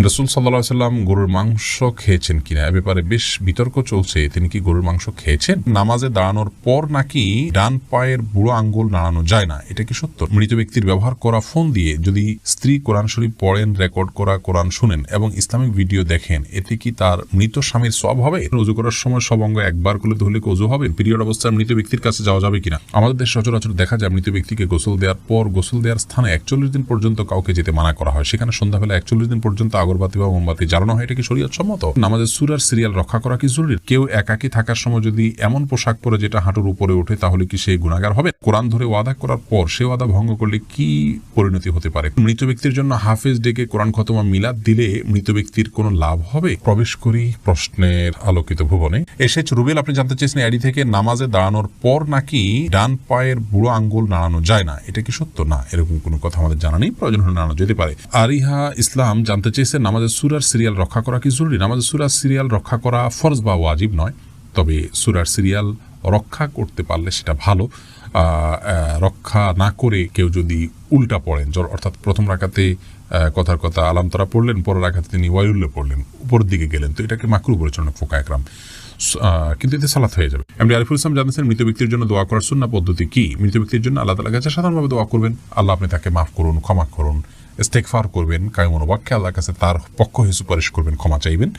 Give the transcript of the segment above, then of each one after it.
রাসূল সাল্লাল্লাহু আলাইহি ওয়াসাল্লাম গরুর মাংস খেয়েছেন কিনা এ ব্যাপারে বেশ বিতর্ক চলছে। তিনি কি গরুর মাংস খেয়েছেন? নামাজে দাঁড়ানোর পর নাকি ডান পায়ের বুড়ো আঙ্গুল নাড়ানো যায় না, এটা কি সত্য? মৃত ব্যক্তির ব্যবহার করা ফোন দিয়ে যদি স্ত্রী কোরআন শরীফ পড়েন, রেকর্ড করা কোরআন শুনেন এবং ইসলামিক ভিডিও দেখেন, এতে কি তার মৃত স্বামীর সওয়াব হবে? ওযু করার সময় সব অঙ্গ একবার করলে ধুলে কি ওযু হবে? পিরিয়ড অবস্থায় মৃত ব্যক্তির কাছে যাওয়া যাবে কিনা? আমাদের দেশে সচরাচর দেখা যায় মৃত ব্যক্তিকে গোসল দেওয়ার পর গোসল দেওয়ার স্থানে 41 দিন পর্যন্ত কাউকে যেতে মানা করা হয়। সেখানে সন্ধ্যাবেলা 41 দিন পর্যন্ত আগরবাতি বা মোমবাতি জ্বালানো হয়। এটা কি শরীয়ত সম্মত? নামাজের সূরার সিরিয়াল রক্ষা করা কি জরুরি? কেউ একাকী থাকার সময় যদি এমন পোশাক পরে যেটা হাঁটুর উপরে ওঠে, তাহলে কি সে গুনাহগার হবে? কোরআন ধরে ওয়াদা করার পর সে ওয়াদা ভঙ্গ করলে কি পরিণতি হতে পারে? মৃত ব্যক্তির জন্য হাফেজ ডেকে কোরআন খতম মিলাদ দিলে মৃত ব্যক্তির কোনো লাভ হবে? প্রবেশ করি প্রশ্নের আলোকিত ভুবনে। এসেছে রুবেল, আপনি জানতে চেয়েছেন আইডি থেকে, নামাজে দাঁড়ানোর পর নাকি ডান পায়ের বুড়ো আঙ্গুল নাড়ানো যায় না, এটা কি সত্য? না, এরকম কোনো কথা আমাদের জানা নেই, প্রয়োজন হলে নাড়ানো যেতে পারে। আরিহা ইসলাম জানতে চেয়েছেন, নামাজের সূরার সিরিয়াল রক্ষা করা কি জরুরি? নামাজের সূরার সিরিয়াল রক্ষা করা ফরজ বা ওয়াজিব নয়, তবে সূরার সিরিয়াল রক্ষা করতে পারলে সেটা ভালো। রক্ষা না করে কেউ যদি উল্টা পড়েন, অর্থাৎ প্রথম রাকাতে কথার কথা আলাম তারা পড়লেন, পরের রাকাতে তিনি ওয়াইউল্লাহ পড়লেন, উপরের দিকে গেলেন, তো এটাকে মাকরুহ বলেছেন ফোকা একরাম, কিন্তু এতে সালাত হয়ে যাবে। এমনি আরিফুল ইসলাম জানতেছেন, মৃত ব্যক্তির জন্য দোয়া করার সুন্নাহ পদ্ধতি কি? মৃত ব্যক্তির জন্য আল্লাহ তাআলার কাছে সাধারণভাবে দোয়া করবেন, আল্লাহ আপনি তাকে মাফ করুন, ক্ষমা করুন, ইস্তেগফার করবেন, কায়মন ওয়াক্যে আল্লাহর কাছে তার পক্ষ হয়ে সুপারিশ করবেন, ক্ষমা চাইবেন।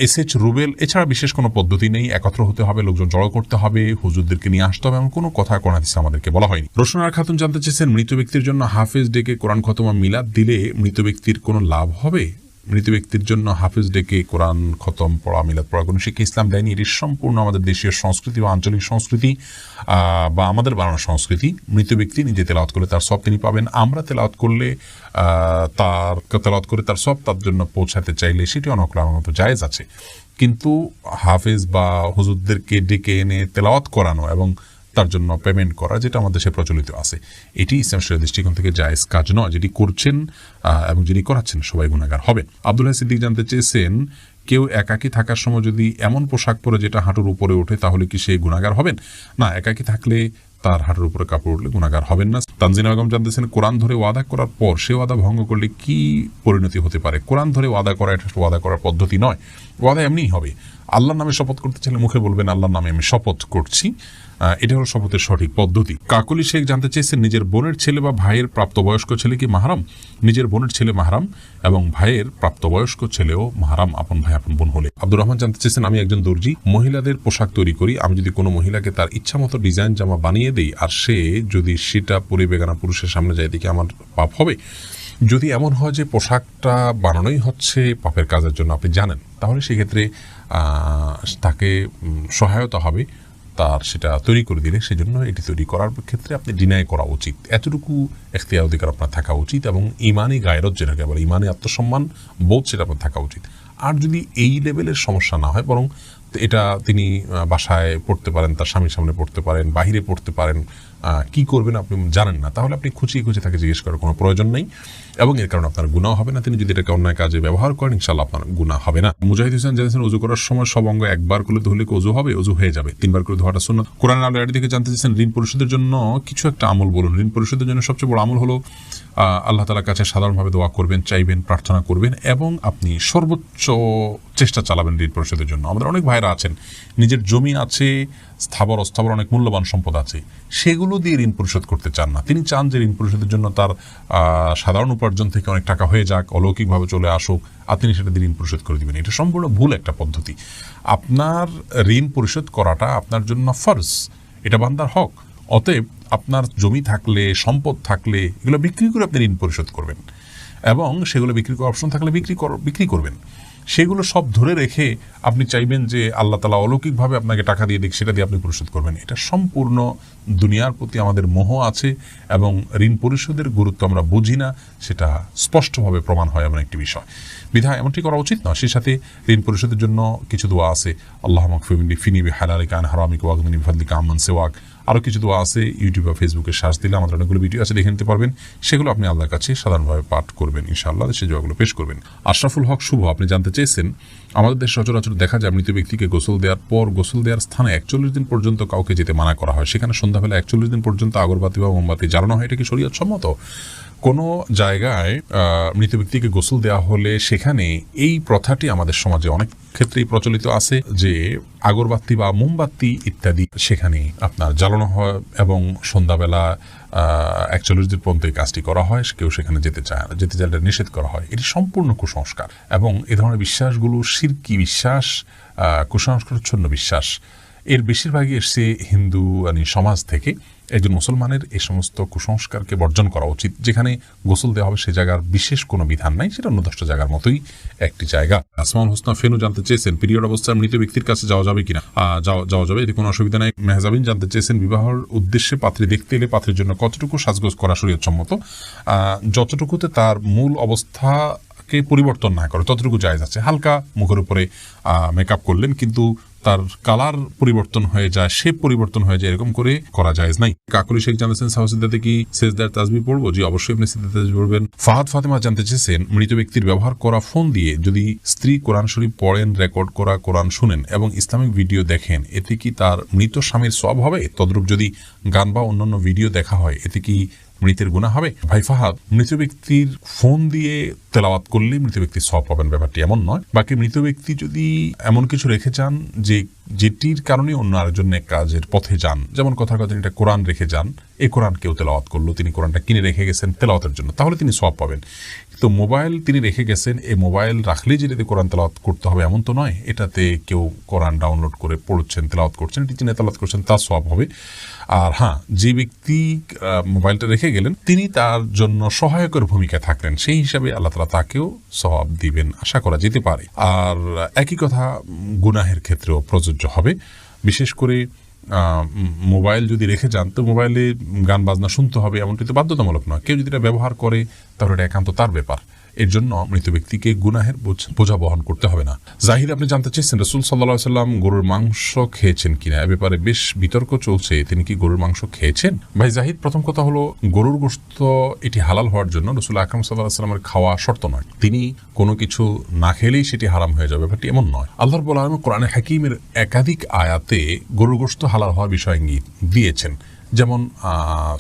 এসএচ রুবেল, এছাড়া বিশেষ কোনো পদ্ধতি নেই, একত্র হতে হবে, লোকজন জড়ো করতে হবে, হুজুরদেরকে নিয়ে আসতে হবে, এমন কোনো কথা কোন হাদিসে আমাদেরকে বলা হয়নি। রোশনার খাতুন জানতে চেয়েছেন, মৃত ব্যক্তির জন্য হাফেজ ডেকে কোরআন খতম মিলাদ দিলে মৃত ব্যক্তির কোনো লাভ হবে? মৃত ব্যক্তির জন্য হাফেজ ডেকে কোরআন খতম পড়া, মিলাদ পড়া কোনো শিক্ষা ইসলাম দেয়নি। এটি সম্পূর্ণ আমাদের দেশীয় সংস্কৃতি বা আঞ্চলিক সংস্কৃতি বা আমাদের বানানো সংস্কৃতি। মৃত ব্যক্তি নিজে তেলাওয়াত করলে তার সব তিনি পাবেন, আমরা তেলাওয়াত করলে তার তেলাওয়াত করে তার সব তার জন্য পৌঁছাতে চাইলে সেটি অনকলার মতো জায়েজ আছে, কিন্তু হাফেজ বা হুজুরদেরকে ডেকে এনে তেলাওয়াত করানো এবং তার জন্য পেমেন্ট করা, যেটা আমাদের দেশে প্রচলিত আছে, এটি ইসলাম শরীয়তের দৃষ্টিকোণ থেকে জায়েজ কাজ নয়। যেটি করছেন এবং যিনি করাচ্ছেন সবাই গুনাহগার হবেন। আব্দুল্লাহ সিদ্দিক জানতে চেয়েছেন, কেউ একাকী থাকার সময় যদি এমন পোশাক পরে যেটা হাঁটুর উপরে ওঠে, তাহলে কি সে গুনাহগার হবেন? না, একাকী থাকলে তার হাঁটুর উপরে কাপড় উঠলে গুনাহগার হবেন না। তানজিনা বেগম জানতেছেন, কোরআন ধরে ওয়াদা করার পর সে ওয়াদা ভঙ্গ করলে কি পরিণতি হতে পারে? কোরআন ধরে ওয়াদা করা এটা ওয়াদা করার পদ্ধতি নয়, ওয়াদা এমনিই হবে। আল্লাহর নামে শপথ করতে চাইলে মুখে বলবেন আল্লাহর নামে আমি শপথ করছি, এটা হলো শপথের সঠিক পদ্ধতি। কাকলি শেখ জানতে চেয়েছেন, নিজের বোনের ছেলে বা ভাইয়ের প্রাপ্তবয়স্ক ছেলে কি মাহরাম? নিজের বোনের ছেলে মাহরাম এবং ভাইয়ের প্রাপ্তবয়স্ক ছেলেও মাহরাম, আপন ভাই আপন বোন হলে। আব্দুর রহমান জানতে চেয়েছেন, আমি একজন দর্জি, মহিলাদের পোশাক তৈরি করি, আমি যদি কোনো মহিলাকে তার ইচ্ছা মতো ডিজাইন জামা বানিয়ে দেই আর সে যদি সেটা পরে বেগানা পুরুষের সামনে যায়, দেখে আমার পাপ হবে? যদি এমন হয় যে পোশাকটা বানানোই হচ্ছে পাপের কাজের জন্য আপনি জানেন, তাহলে সেক্ষেত্রে তাকে সহায়তা হবে তার সেটা তৈরি করে দিলে। সেজন্য এটি তৈরি করার ক্ষেত্রে আপনি ডিনাই করা উচিত, এতটুকু এখতিয়ার অধিকার আপনার থাকা উচিত, এবং ইমানি গায়রত যেটাকে বলে, ইমানি আত্মসম্মান বোধ, সেটা আপনার থাকা উচিত। আর যদি এই লেভেলের সমস্যা না হয়, বরং এটা তিনি বাসায় পড়তে পারেন, তার স্বামীর সামনে পড়তে পারেন, বাহিরে পড়তে পারেন, কি করবেন আপনি জানেন না, তাহলে আপনি খুঁচিয়ে খুঁচিয়ে তাকে জিজ্ঞেস করার কোনো প্রয়োজন নেই, এবং এর কারণে আপনার গুনাহ হবে না। তিনি যদি এটাকে অন্যায় কাজে ব্যবহার করেন, ইনশাআল্লাহ আপনার গুনাহ হবে না। মুজাহিদ হোসেন জানিয়েছেন, ওযু করার সময় সব অঙ্গ একবার করলে ধুলে কি ওযু হবে? ওযু হয়ে যাবে, 3 বার করে ধোয়াটা সুন্নাত। কোরআন আলো এর দিকে জানতে চেয়েছেন, ঋণ পরিশোধের জন্য কিছু একটা আমল বলুন। ঋণ পরিশোধের জন্য সবচেয়ে বড় আমল হলো আল্লাহ তাআলার কাছে সাধারণভাবে দোয়া করবেন, চাইবেন, প্রার্থনা করবেন, এবং আপনি সর্বোচ্চ চেষ্টা চালাবেন ঋণ পরিশোধের জন্য। আমাদের অনেক ভাইরা আছেন, নিজের জমি আছে, স্থাবর অস্থাবর অনেক মূল্যবান সম্পদ আছে, সেগুলো দিয়ে ঋণ পরিশোধ করতে চান না। তিনি চান যে ঋণ পরিশোধের জন্য তার সাধারণ উপার্জন থেকে অনেক টাকা হয়ে যাক, অলৌকিকভাবে চলে আসুক, আর তিনি সেটা দিয়ে ঋণ পরিশোধ করে দিবেন। এটা সম্পূর্ণ ভুল একটা পদ্ধতি। আপনার ঋণ পরিশোধ করাটা আপনার জন্য ফরজ, এটা বান্দার হক। অতএব আপনার জমি থাকলে, সম্পদ থাকলে, এগুলো বিক্রি করে আপনি ঋণ পরিশোধ করবেন, এবং সেগুলো বিক্রি করার অপশন থাকলে বিক্রি করবেন। সেগুলো সব ধরে রেখে আপনি চাইবেন যে আল্লাহ তাআলা অলৌকিকভাবে আপনাকে টাকা দিয়ে দিক, সেটা দিয়ে আপনি পরিশোধ করবেন। এটা সম্পূর্ণ দুনিয়ার প্রতি আমাদের মোহ আছে, এবং ঋণ পরিশোধের গুরুত্ব আমরা বুঝি না, সেটা স্পষ্টভাবে প্রমাণ হয় এমন একটি বিষয়। বিধায় এমনটি করা উচিত নয়। সেই সাথে ঋণ পরিশোধের জন্য কিছু দোয়া আছে, আল্লাহুম্মা কফিনি বিহালালিকা আন হারামিকা ওয়াগনিনি বিফাদলিকা আম্মান সিওয়াক। আরও কিছু দোয়া আছে, ইউটিউব বা ফেসবুকে সার্চ দিলে আমাদের অনেকগুলো ভিডিও আছে, দেখে নিতে পারবেন। সেগুলো আপনি আল্লাহর কাছে সাধারণভাবে পাঠ করবেন, ইনশাআল্লাহ সেই দোয়াগুলো পেশ করবেন। আশরাফুল হক শুভ, আপনি জানতে চেয়েছেন, আমাদের দেশে সচরাচর দেখা যায় মৃত ব্যক্তিকে গোসল দেওয়ার পর গোসল দেওয়ার স্থানে 41 দিন পর্যন্ত কাউকে যেতে মানা করা হয়। সেখানে সন্ধ্যাবেলা 41 দিন পর্যন্ত আগরবাতি বা মোমবাতি জ্বালানো হয়, এটা কি শরীয়ত সম্মত? কোনো জায়গায় মৃত ব্যক্তিকে গোসল দেওয়া হলে সেখানে এই প্রথাটি আমাদের সমাজে অনেক ক্ষেত্রেই প্রচলিত আছে যে আগরবাতি বা মোমবাতি ইত্যাদি সেখানে আপনার জ্বালানো হয় এবং সন্ধ্যাবেলা 41 দিন পর্যন্ত এই কাজটি করা হয়, কেউ সেখানে যেতে চায় না, যেতে চাইলে নিষেধ করা হয়। এটি সম্পূর্ণ কুসংস্কার এবং এ ধরনের বিশ্বাসগুলো শিরকি বিশ্বাস, কুসংস্কারচ্ছন্ন বিশ্বাস। এর বেশিরভাগই এসছে হিন্দু সমাজ থেকে। একজন মুসলমানের এই সমস্ত কুসংস্কারকে বর্জন করা উচিত। যেখানে গোসল দেওয়া হবে সে জায়গার বিশেষ কোনো বিধান নাই, সেটা অন্য 10টা জায়গার মতোই একটি জায়গা। আসমাউল হোসনা ফেনু জানতে চেয়েছেন পিরিয়ড অবস্থায় মৃত ব্যক্তির কাছে যাওয়া যাবে কিনা। যাওয়া যাবে, এতে কোনো অসুবিধা নাই। মেহজাবিন জানতে চেয়েছেন বিবাহের উদ্দেশ্যে পাত্রী দেখতে এলে পাত্রীর জন্য কতটুকু সাজগোজ করা শরীয়তসম্মত। যতটুকুতে তার মূল অবস্থাকে পরিবর্তন না করে ততটুকু জায়েজ আছে। হালকা মুখের উপরে মেকআপ করলেন কিন্তু তার কালার পরিবর্তন হয়ে যায়, শেপ পরিবর্তন হয়ে যায়, এরকম করে করা জায়েজ নাই। কাকলি শেখ জানতেছেন সাহসিদ্দাতে কি সেজদার তাসবিহ পড়বো? জি, অবশ্যই আপনি সেজদার তাসবিহ পড়বেন। ফাহাদ ফাতেমা জানতে চেয়েছেন মৃত ব্যক্তির ব্যবহার করা ফোন দিয়ে যদি স্ত্রী কোরআন শরীফ পড়েন, রেকর্ড করা কোরআন শুনেন এবং ইসলামিক ভিডিও দেখেন, এতে কি তার মৃত স্বামীর সওয়াব হবে? তদ্রূপ যদি গান বা অন্যান্য ভিডিও দেখা হয়, এতে কি মৃতের গুনাহ হবে? ভাই ফাহাদ, মৃত ব্যক্তির ফোন দিয়ে তেলাওয়াত করলে মৃত ব্যক্তির সওয়াব পাবেন, ব্যাপারটি এমন নয়। বাকি মৃত ব্যক্তি যদি এমন কিছু রেখে যান যেটির কারণে অন্য আরেকজন কাজের পথে যান, যেমন কথার কথা একটা কোরআন রেখে যান, এই কোরআন কেউ তেলাওয়াত করলো, তিনি কোরআনটা কিনে রেখে গেছেন তেলাওয়াতের জন্য, তাহলে তিনি সওয়াব পাবেন। তো মোবাইল তিনি রেখে গেছেন, এই মোবাইল রাখলেই যেটাতে কোরআন তেলাওয়াত করতে হবে এমন তো নয়। এটাতে কেউ কোরআন ডাউনলোড করে পড়ছেন, তেলাওয়াত করছেন, এটি যিনি তেলাওয়াত করছেন তার সওয়াব হবে। আর হ্যাঁ, যে ব্যক্তি মোবাইলটা রেখে গেলেন তিনি তার জন্য সহায়কের ভূমিকা থাকলেন, সেই হিসাবে আল্লাহ তাআলা তাকেও সওয়াব দিবেন, আশা করা যেতে পারে। আর একই কথা গুনাহের ক্ষেত্রেও প্রযোজ্য হবে। বিশেষ করে মোবাইল যদি রেখে যান তো মোবাইলে গান বাজনা শুনতে হবে এমনটি তো বাধ্যতামূলক নয়। কেউ যদি এটা ব্যবহার করে তাহলে এটা একান্ত তার ব্যাপার। এর জন্য মৃত ব্যক্তিকে গুনাহের বোঝা বহন করতে হবে না। জাহিদ আপনি জানতে চেয়েছেন রাসূল সাল্লাল্লাহু আলাইহি ওয়াসাল্লাম গরুর মাংস খেয়েছেন কিনা, এ ব্যাপারে বেশ বিতর্ক চলছে, তিনি কি গরুর মাংস খেয়েছেন? ভাই জাহিদ, প্রথম কথা হলো গরুর গোশত এটি হালাল হওয়ার জন্য রাসূল আকরাম সাল্লাল্লাহু আলাইহি ওয়াসাল্লামের খাওয়া শর্ত নয়। তিনি কোনো কিছু না খেলেই সেটি হারাম হয়ে যাবে, ব্যাপারটি এমন নয়। আল্লাহ রাব্বুল আলামিন কোরআনে হাকিমের একাধিক আয়াতে গরুর গোশত হালাল হওয়ার বিষয়ে ইঙ্গিত দিয়েছেন। যেমন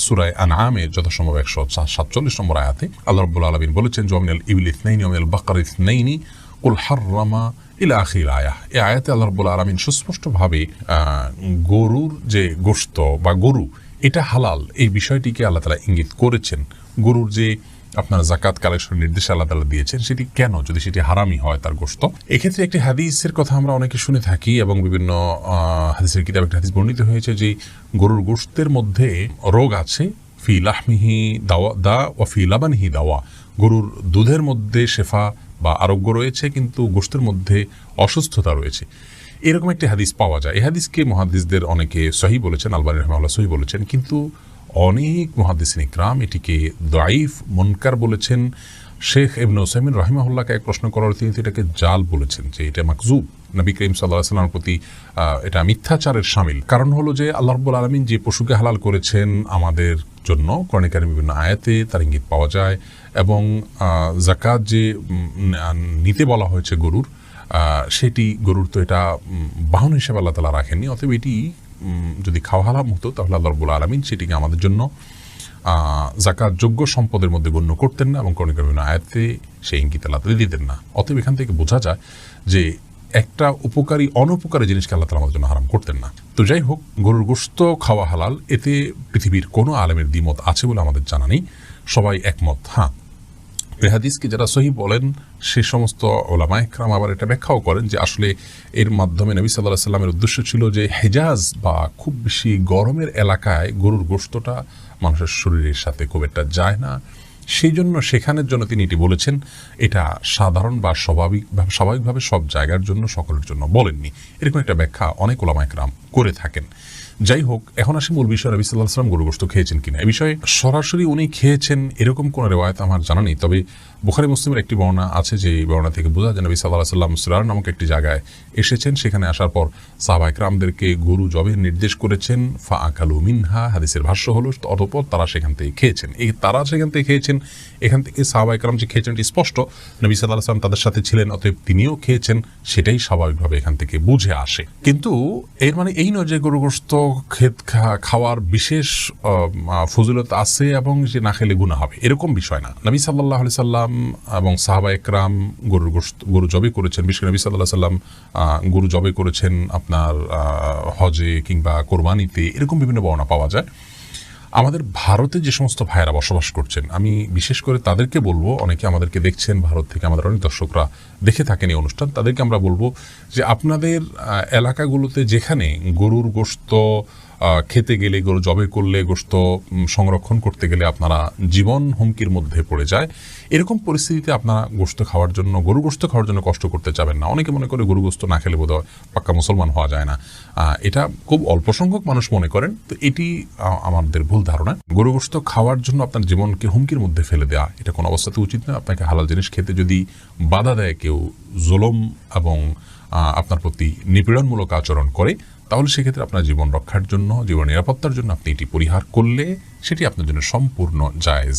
সূরা আনআমের যথাসম্ভব 147 নম্বর আয়াতে আল্লাহ রাব্বুল আলামিন বলেছেন জমিনাল ইবলি ইসনাইনি ওয়া মিনাল বাকারি ইসনাইনি কুল হাররামা ইলা আখির আয়াহ। এই আয়াতে আল্লাহ রাব্বুল আলামিন সুস্পষ্টভাবে গরুর যে গোশত বা গরু এটা হালাল এই বিষয়টিকে আল্লাহ তাআলা ইঙ্গিত করেছেন। গরুর যে আপনার জাকাত কালেকশনের নির্দেশ আল্লাহ তাআলা দিয়েছেন, সেটি কেন যদি সেটি হারামই হয় তার গোশত। এক্ষেত্রে একটি হাদিসের কথা আমরা অনেকে শুনে থাকি এবং বিভিন্ন হাদিসের কিতাবে একটা হাদিস বর্ণিত হয়েছে যে গরুর গোশতের মধ্যে রোগ আছে, ফি লাহমিহি দা ওয়া ফি লাবানিহি দাওয়া। গরুর দুধের মধ্যে শেফা বা আরোগ্য রয়েছে কিন্তু গোশতের মধ্যে অসুস্থতা রয়েছে, এরকম একটি হাদিস পাওয়া যায়। এই হাদিসকে মুহাদ্দিসদের অনেকে সহিহ বলেছেন, আলবানী রাহিমাহুল্লাহ সহিহ বলেছেন, কিন্তু অনেক মুহাদ্দিসিন ইকরাম এটিকে দাঈফ মুনকার বলেছেন। শেখ ইবনে উসাইমিন রাহিমাহুল্লাহকে এক প্রশ্ন করার তিনি এটাকে জাল বলেছেন, যে এটা মাকজুব, নবী করিম সাল্লাল্লাহু আলাইহি ওয়াসাল্লামের প্রতি এটা মিথ্যাচারের শামিল। কারণ হলো যে আল্লাহ রাব্বুল আলামিন যে পশুকে হালাল করেছেন আমাদের জন্য কোরআনে কারিমে বিভিন্ন আয়াতে তার ইঙ্গিত পাওয়া যায়, এবং যাকাত যে নিতে বলা হয়েছে গরুর, সেটি গরুর তো এটা বাহন হিসেবে আল্লাহ তাআলা রাখেননি। অতএব এটি যদি খাওয়া হারাম হতো তাহলে আল্লাহ রাব্বুল আলামিন সেটিকে আমাদের জন্য যাকাত যোগ্য সম্পদের মধ্যে গণ্য করতেন না এবং কোরআনে কারিমে আয়াতে সেই ইঙ্গিত আল্লাহ তাআলা দিতেন না। অতএব এখান থেকে বোঝা যায় যে একটা উপকারী অনুপকারী জিনিসকে আল্লাহ তাআলা আমাদের জন্য হারাম করতেন না। তো যাই হোক, গরুর গোশত খাওয়া হালাল, এতে পৃথিবীর কোনো আলেমের দ্বিমত আছে বলে আমাদের জানা নেই, সবাই একমত। হ্যাঁ, এই হাদিসকে যারা সহিহ বলেন সে সমস্ত ওলামা ইকরাম আবার এটা ব্যাখ্যাও করেন যে আসলে এর মাধ্যমে নবী সাল্লাল্লাহু আলাইহি ওয়াসাল্লামের উদ্দেশ্য ছিল যে হেজাজ বা খুব বেশি গরমের এলাকায় গরুর গোশতটা মানুষের শরীরের সাথে খুব একটা যায় না, সেই জন্য সেখানের জন্য তিনি এটি বলেছেন। এটা সাধারণ বা স্বাভাবিকভাবে সব জায়গার জন্য সকলের জন্য বলেননি, এরকম একটা ব্যাখ্যা অনেক ওলামা ইকরাম করে থাকেন। যাই হোক, এখন আসি মূল বিষয়, নবী সাল্লাল্লাহু আলাইহি ওয়াসাল্লাম গরুর গোশত খেয়েছেন কিনা। এই বিষয়ে সরাসরি উনি খেয়েছেন এরকম কোনো রিওয়ায়াত আমার জানা নেই, তবে বুখারী মুসলিমের একটি বর্ণনা আছে, যে বর্ণনা থেকে বোঝা যায় নবী সাল্লাল্লাহু আলাইহি ওয়াসাল্লাম সিরার নামক একটি জায়গায় এসেছেন। সেখানে আসার পর সাহাবায়ে কেরামদেরকে গরু জবের নির্দেশ করেছেন। ফা আকালু মিনহা, হাদিসের ভাষ্য হলো অতঃপর তারা সেখান থেকে খেয়েছেন। তারা সেখান থেকে খেয়েছেন, এখান থেকে সাহাবায়ে কেরাম যে খেয়েছেন এটি স্পষ্ট। নবী সাল্লাল্লাহু আলাইহি ওয়াসাল্লাম তাদের সাথে ছিলেন, অতএব তিনিও খেয়েছেন, সেটাই স্বাভাবিকভাবে এখান থেকে বুঝে আসে। কিন্তু এর মানে এই নয় যে গরু গোশত খাওয়ার বিশেষ ফজিলত আছে এবং যে না খেলে গুনাহ হবে, এরকম বিষয় না। নবী সাল্লাল্লাহু আলাইহি সাল্লাম এবং সাহাবায়ে কেরাম গরু জবে করেছেন। বিশেষ করে নবী সাল্লাল্লাহু আলাইহি সাল্লাম গরু জবে করেছেন আপনার হজে কিংবা কোরবানিতে, এরকম বিভিন্ন বর্ণনা পাওয়া যায়। আমাদের ভারতে যে সমস্ত ভাইয়েরা বসবাস করছেন, আমি বিশেষ করে তাদেরকে বলবো, অনেকে আমাদেরকে দেখছেন ভারত থেকে, আমাদের অনেক দর্শকরা দেখে থাকেন এই অনুষ্ঠান, তাদেরকে আমরা বলবো যে আপনাদের এলাকাগুলোতে যেখানে গরুর গোশত খেতে গেলে, গরু জবে করলে, গোশত সংরক্ষণ করতে গেলে আপনারা জীবন হুমকির মধ্যে পড়ে যায়, এরকম পরিস্থিতিতে আপনারা গোশত খাওয়ার জন্য, গরু গোশত খাওয়ার জন্য কষ্ট করতে চাবেন না। অনেকে মনে করে গরু গোশত না খেলে বোধহয় পাক্কা মুসলমান হওয়া যায় না, এটা খুব অল্প সংখ্যক মানুষ মনে করেন। তো এটি আমাদের ভুল ধারণা। গরু গোশত খাওয়ার জন্য আপনার জীবনকে হুমকির মধ্যে ফেলে দেওয়া এটা কোনো অবস্থাতে উচিত নয়। আপনাকে হালাল জিনিস খেতে যদি বাধা দেয় কেউ, জুলুম এবং আপনার প্রতি নিপীড়নমূলক আচরণ করে, তাহলে সেক্ষেত্রে আপনার জীবন রক্ষার জন্য, জীবন নিরাপত্তার জন্য আপনি এটি পরিহার করলে সেটি আপনার জন্য সম্পূর্ণ জায়েজ।